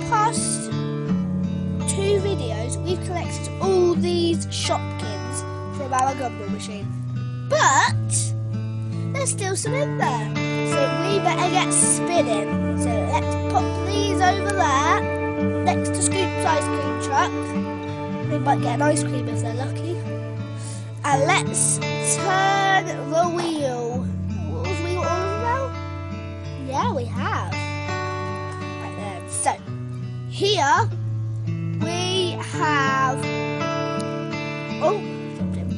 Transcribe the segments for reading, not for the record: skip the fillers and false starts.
past 2 videos, we've collected all these Shopokins from our Gumball machine. But there's still some in there. So we better get spinning. So let's pop these over there, next to Scoop's ice cream truck. We might get an ice cream if they're lucky. And let's turn the wheel. Have we got all of them now? Yeah, we have. Right then. So, here we have... Oh, dropped him.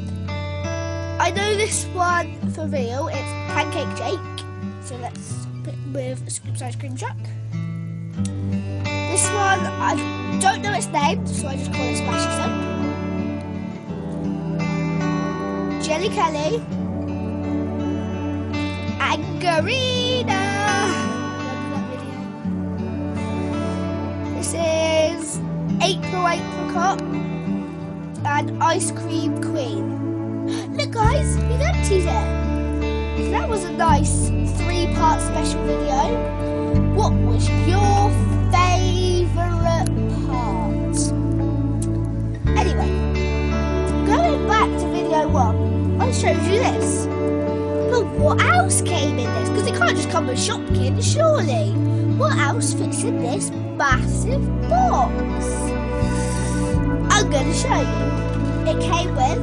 I know this one for real. It's Pancake Jake. So let's put it with Scoop's ice cream truck. This one, I don't know its name, so I just call it Smashy Sun. Jelly Kelly. And Garina. Remember that video? This is April Apricot and Ice Cream Queen. Look guys, we've emptied it. So that was a nice 3-part special video. What was your favourite part? Anyway, going back to video 1, I showed you this. But what else came in this? Because it can't just come with Shopokins, surely. What else fits in this massive box? I'm going to show you. It came with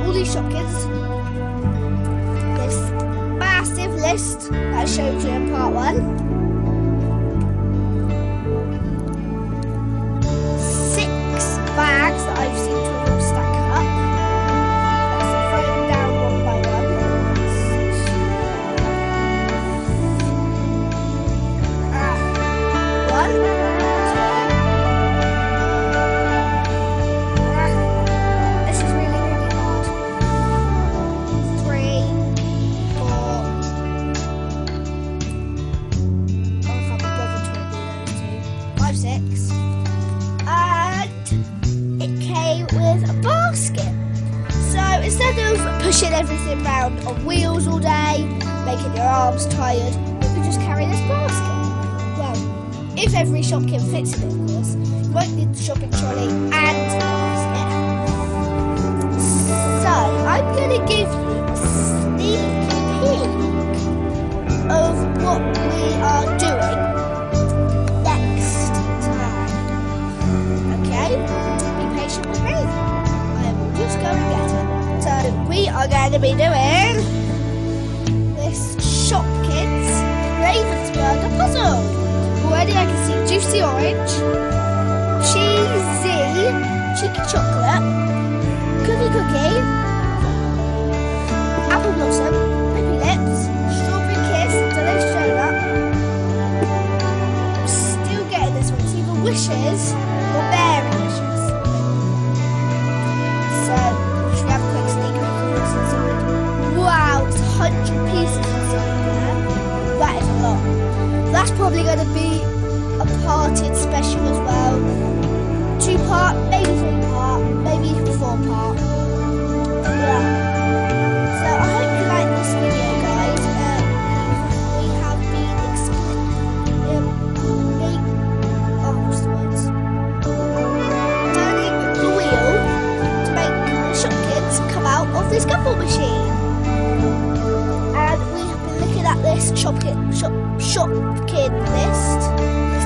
all these Shopokins. This massive list that I showed you in part 1. 6 bags that I've seen to stack up. Let's throw them down one by one. 1, 2. This is really, really hard. 3, 4. I can't be bothered trying to do those 2. 5, 6. And it came with a basket. So instead of pushing everything around on wheels all day, making your arms tired, you can just carry this basket. Well, if every Shopokin fits in it, of course, you won't need the shopping trolley and the basket. So I'm going to give you a sneak peek of what we are doing next time. Okay? Be patient with me. I will just go and get it. So we are going to be doing this Shopokins Ravensburger puzzle. Already I can see juicy orange, cheesy cheeky chocolate, cookie, apple blossom, lippy lips, strawberry kiss, delicious donut. I'm still getting this one. It's either wishes or berry wishes. So should we have a quick sneak peek of what's inside? Wow, it's 100 pieces inside there. That is a lot. That's probably going to be a parted special as well. 2-part, maybe 3-part, maybe 4-part. Yeah. So I hope you like this video, guys. We have been turning the wheel to make the Shopokins come out of this Gumball machine. And we have been looking at this Shopkin list, this